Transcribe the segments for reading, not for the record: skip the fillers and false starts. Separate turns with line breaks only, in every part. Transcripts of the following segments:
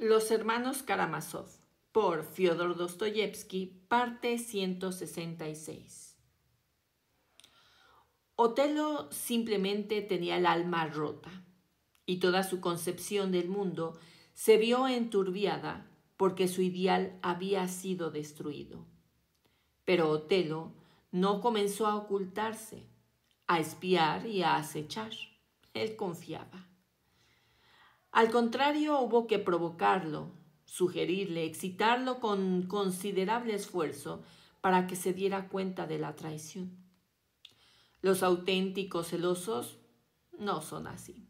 Los hermanos Karamazov, por Fyodor Dostoyevsky, parte 166. Otelo simplemente tenía el alma rota, y toda su concepción del mundo se vio enturbiada porque su ideal había sido destruido. Pero Otelo no comenzó a ocultarse, a espiar y a acechar. Él confiaba. Al contrario, hubo que provocarlo, sugerirle, excitarlo con considerable esfuerzo para que se diera cuenta de la traición. Los auténticos celosos no son así.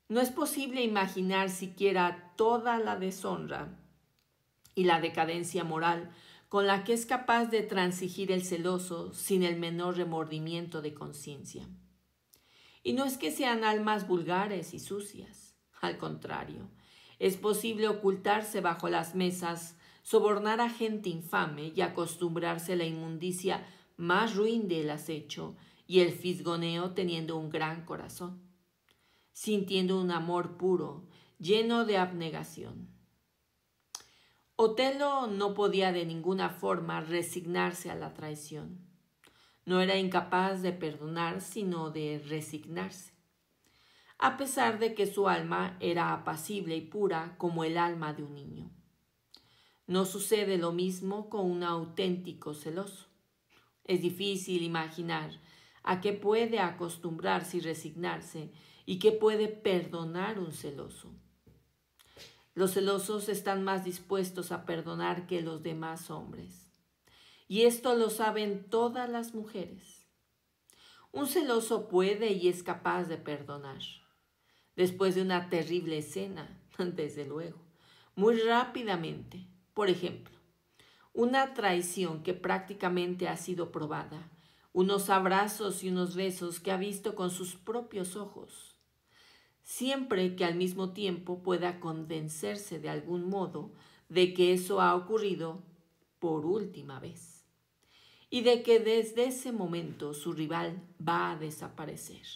No es posible imaginar siquiera toda la deshonra y la decadencia moral con la que es capaz de transigir el celoso sin el menor remordimiento de conciencia. Y no es que sean almas vulgares y sucias. Al contrario, es posible ocultarse bajo las mesas, sobornar a gente infame y acostumbrarse a la inmundicia más ruin del acecho y el fisgoneo teniendo un gran corazón, sintiendo un amor puro, lleno de abnegación. Otelo no podía de ninguna forma resignarse a la traición. No era incapaz de perdonar, sino de resignarse, a pesar de que su alma era apacible y pura como el alma de un niño. No sucede lo mismo con un auténtico celoso. Es difícil imaginar a qué puede acostumbrarse y resignarse y qué puede perdonar un celoso. Los celosos están más dispuestos a perdonar que los demás hombres. Y esto lo saben todas las mujeres. Un celoso puede y es capaz de perdonar. Después de una terrible escena, desde luego, muy rápidamente. Por ejemplo, una traición que prácticamente ha sido probada, unos abrazos y unos besos que ha visto con sus propios ojos. Siempre que al mismo tiempo pueda convencerse de algún modo de que eso ha ocurrido por última vez y de que desde ese momento su rival va a desaparecer.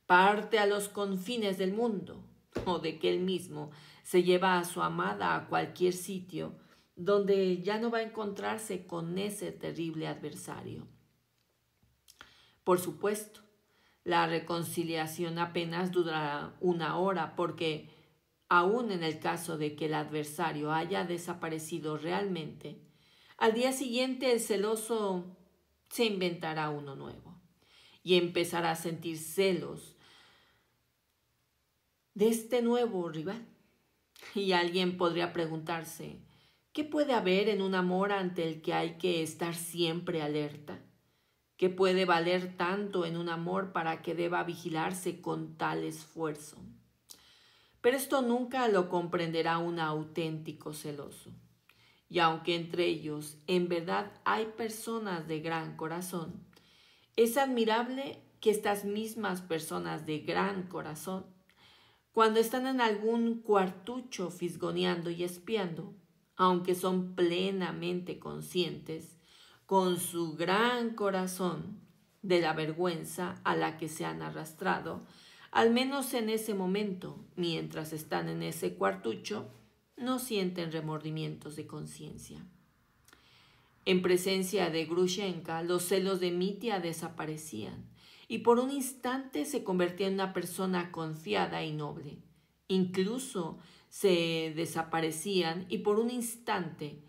Parte a los confines del mundo, o de que él mismo se lleva a su amada a cualquier sitio donde ya no va a encontrarse con ese terrible adversario. Por supuesto, la reconciliación apenas durará una hora porque, aun en el caso de que el adversario haya desaparecido realmente, al día siguiente el celoso se inventará uno nuevo y empezará a sentir celos de este nuevo rival. Y alguien podría preguntarse, ¿qué puede haber en un amor ante el que hay que estar siempre alerta? ¿Qué puede valer tanto en un amor para que deba vigilarse con tal esfuerzo? Pero esto nunca lo comprenderá un auténtico celoso. Y aunque entre ellos en verdad hay personas de gran corazón, es admirable que estas mismas personas de gran corazón, cuando están en algún cuartucho fisgoneando y espiando, aunque son plenamente conscientes, con su gran corazón, de la vergüenza a la que se han arrastrado, al menos en ese momento, mientras están en ese cuartucho, no sienten remordimientos de conciencia. En presencia de Grushenka, los celos de Mitya desaparecían y por un instante se convertía en una persona confiada y noble. Incluso se desaparecían y por un instante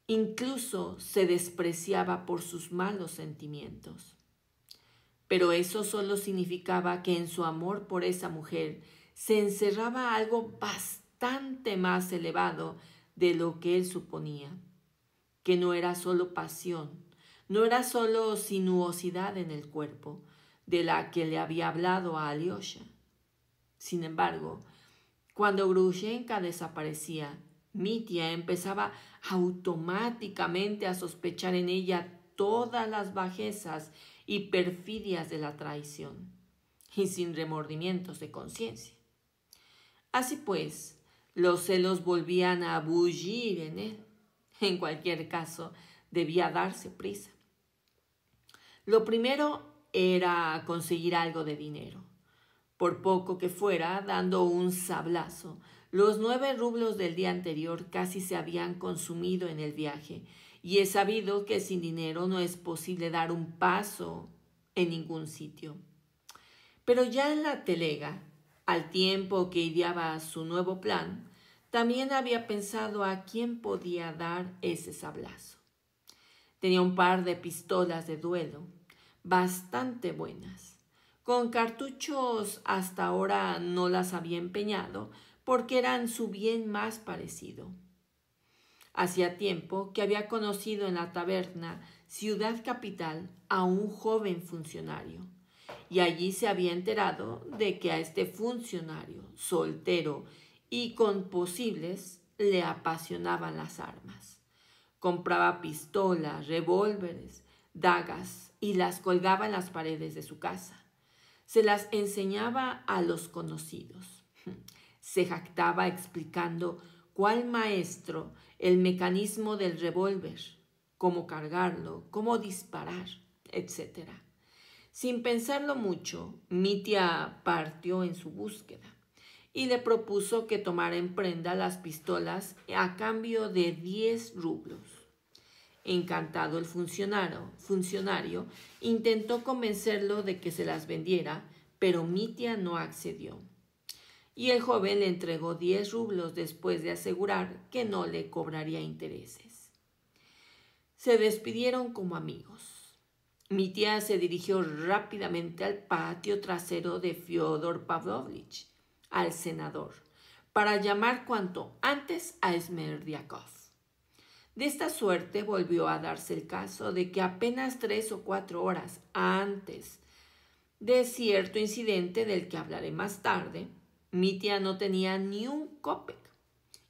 incluso se despreciaba por sus malos sentimientos. Pero eso solo significaba que en su amor por esa mujer se encerraba algo bastante más elevado de lo que él suponía, que no era solo pasión, no era solo sinuosidad en el cuerpo, de la que le había hablado a Alyosha. Sin embargo, cuando Grushenka desaparecía, Mitya empezaba automáticamente a sospechar en ella todas las bajezas y perfidias de la traición, y sin remordimientos de conciencia. Así pues, los celos volvían a bullir en él. En cualquier caso, debía darse prisa. Lo primero era conseguir algo de dinero. Por poco que fuera, dando un sablazo, Los 9 rublos del día anterior casi se habían consumido en el viaje, y he sabido que sin dinero no es posible dar un paso en ningún sitio. Pero ya en la telega, al tiempo que ideaba su nuevo plan, también había pensado a quién podía dar ese sablazo. Tenía un par de pistolas de duelo, bastante buenas. Con cartuchos hasta ahora no las había empeñado porque eran su bien más parecido. Hacía tiempo que había conocido en la taberna Ciudad Capital a un joven funcionario, y allí se había enterado de que a este funcionario, soltero y con posibles, le apasionaban las armas. Compraba pistolas, revólveres, dagas y las colgaba en las paredes de su casa. Se las enseñaba a los conocidos. Se jactaba explicando cuál maestro el mecanismo del revólver, cómo cargarlo, cómo disparar, etc. Sin pensarlo mucho, Mitya partió en su búsqueda y le propuso que tomara en prenda las pistolas a cambio de 10 rublos. Encantado el funcionario intentó convencerlo de que se las vendiera, pero Mitya no accedió. Y el joven le entregó 10 rublos después de asegurar que no le cobraría intereses. Se despidieron como amigos. Mitya se dirigió rápidamente al patio trasero de Fyodor Pavlovich, al senador, para llamar cuanto antes a Smerdiakov. De esta suerte volvió a darse el caso de que apenas 3 o 4 horas antes de cierto incidente del que hablaré más tarde, Mitya no tenía ni un kopek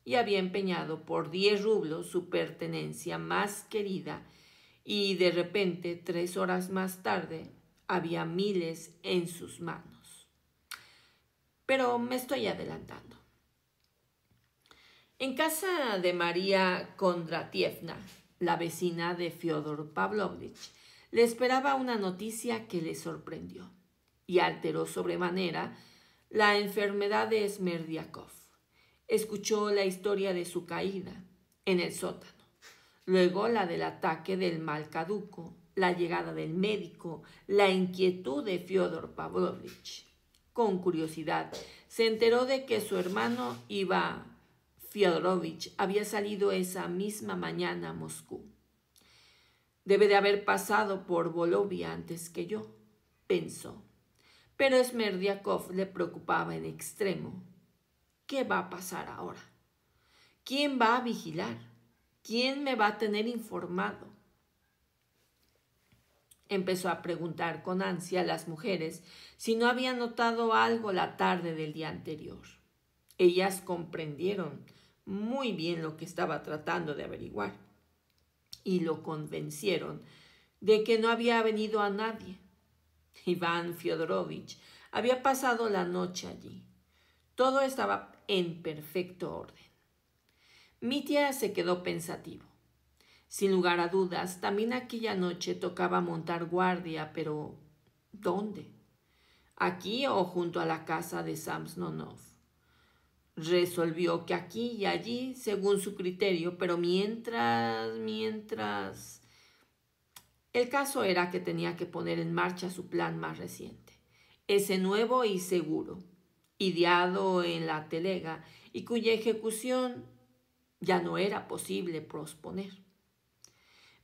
y había empeñado por 10 rublos su pertenencia más querida, y de repente 3 horas más tarde había miles en sus manos. Pero me estoy adelantando. En casa de María Kondratievna, la vecina de Fyodor Pavlovich, le esperaba una noticia que le sorprendió y alteró sobremanera la enfermedad de Smerdiakov. Escuchó la historia de su caída en el sótano, luego la del ataque del mal caduco, la llegada del médico, la inquietud de Fyodor Pavlovich. Con curiosidad se enteró de que su hermano Iván Fyodorovich había salido esa misma mañana a Moscú. Debe de haber pasado por Volovia antes que yo, pensó. Pero Smerdiakov le preocupaba en extremo. ¿Qué va a pasar ahora? ¿Quién va a vigilar? ¿Quién me va a tener informado? Empezó a preguntar con ansia a las mujeres si no habían notado algo la tarde del día anterior. Ellas comprendieron muy bien lo que estaba tratando de averiguar y lo convencieron de que no había venido a nadie. Iván Fyodorovich había pasado la noche allí. Todo estaba en perfecto orden. Mitya se quedó pensativo. Sin lugar a dudas, también aquella noche tocaba montar guardia, pero ¿dónde? ¿Aquí o junto a la casa de Samsonov? Resolvió que aquí y allí, según su criterio, pero mientras... El caso era que tenía que poner en marcha su plan más reciente, ese nuevo y seguro, ideado en la telega y cuya ejecución ya no era posible posponer.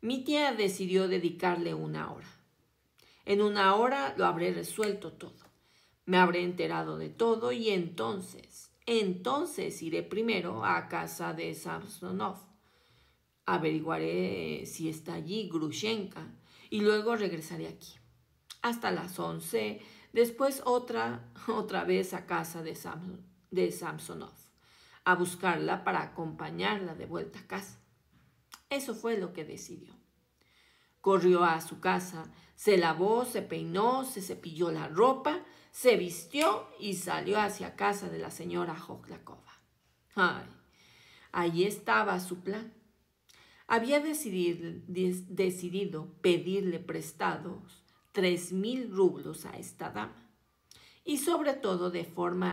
Mitya decidió dedicarle 1 hora. En 1 hora lo habré resuelto todo. Me habré enterado de todo y entonces iré primero a casa de Samsonov. Averiguaré si está allí Grushenka y luego regresaré aquí. Hasta las 11, después otra vez a casa de Samsonov, a buscarla para acompañarla de vuelta a casa. Eso fue lo que decidió. Corrió a su casa, se lavó, se peinó, se cepilló la ropa, se vistió y salió hacia casa de la señora Jojlakova. ¡Ay! Ahí estaba su plan. Había decidido pedirle prestados 3,000 rublos a esta dama, y sobre todo de forma